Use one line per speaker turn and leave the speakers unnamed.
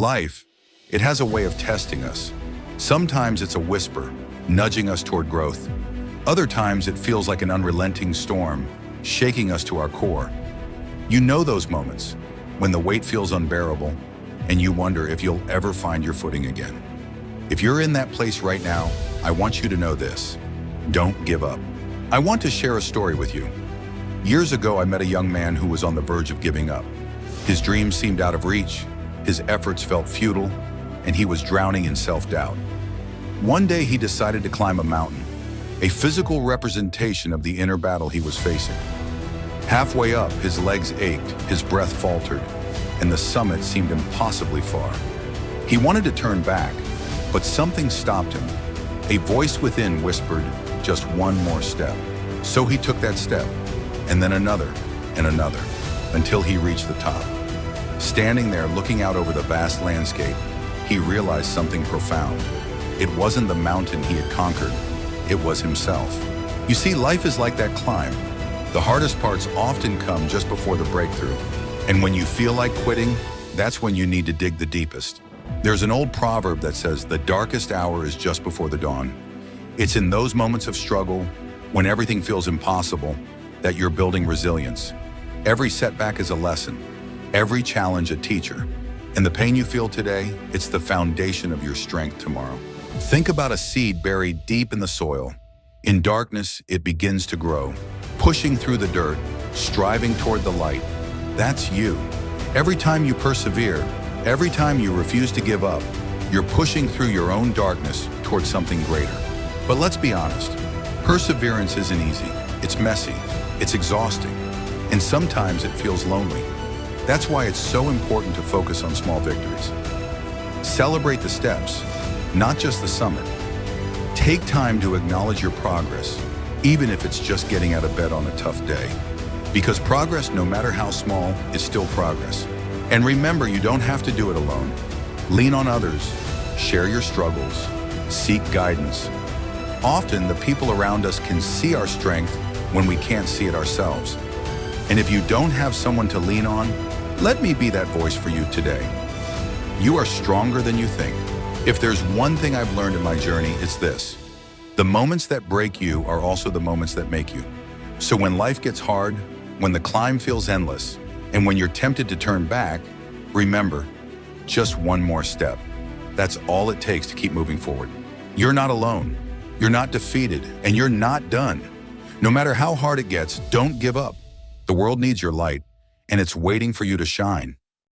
Life, it has a way of testing us. Sometimes it's a whisper, nudging us toward growth. Other times it feels like an unrelenting storm, shaking us to our core. You know those moments when the weight feels unbearable and you wonder if you'll ever find your footing again. If you're in that place right now, I want you to know this: don't give up. I want to share a story with you. Years ago, I met a young man who was on the verge of giving up. His dreams seemed out of reach, his efforts felt futile, and he was drowning in self-doubt. One day, he decided to climb a mountain, a physical representation of the inner battle he was facing. Halfway up, his legs ached, his breath faltered, and the summit seemed impossibly far. He wanted to turn back, but something stopped him. A voice within whispered, "Just one more step." So he took that step, and then another, and another, until he reached the top. Standing there looking out over the vast landscape, he realized something profound. It wasn't the mountain he had conquered, it was himself. You see, life is like that climb. The hardest parts often come just before the breakthrough. And when you feel like quitting, that's when you need to dig the deepest. There's an old proverb that says, "The darkest hour is just before the dawn." It's in those moments of struggle, when everything feels impossible, that you're building resilience. Every setback is a lesson, every challenge a teacher. And the pain you feel today, it's the foundation of your strength tomorrow. Think about a seed buried deep in the soil. In darkness, it begins to grow, pushing through the dirt, striving toward the light. That's you. Every time you persevere, every time you refuse to give up, you're pushing through your own darkness toward something greater. But let's be honest, perseverance isn't easy. It's messy, it's exhausting, and sometimes it feels lonely. That's why it's so important to focus on small victories. Celebrate the steps, not just the summit. Take time to acknowledge your progress, even if it's just getting out of bed on a tough day. Because progress, no matter how small, is still progress. And remember, you don't have to do it alone. Lean on others, share your struggles, seek guidance. Often, the people around us can see our strength when we can't see it ourselves. And if you don't have someone to lean on, let me be that voice for you today. You are stronger than you think. If there's one thing I've learned in my journey, it's this: the moments that break you are also the moments that make you. So when life gets hard, when the climb feels endless, and when you're tempted to turn back, remember, just one more step. That's all it takes to keep moving forward. You're not alone, you're not defeated, and you're not done. No matter how hard it gets, don't give up. The world needs your light, and it's waiting for you to shine.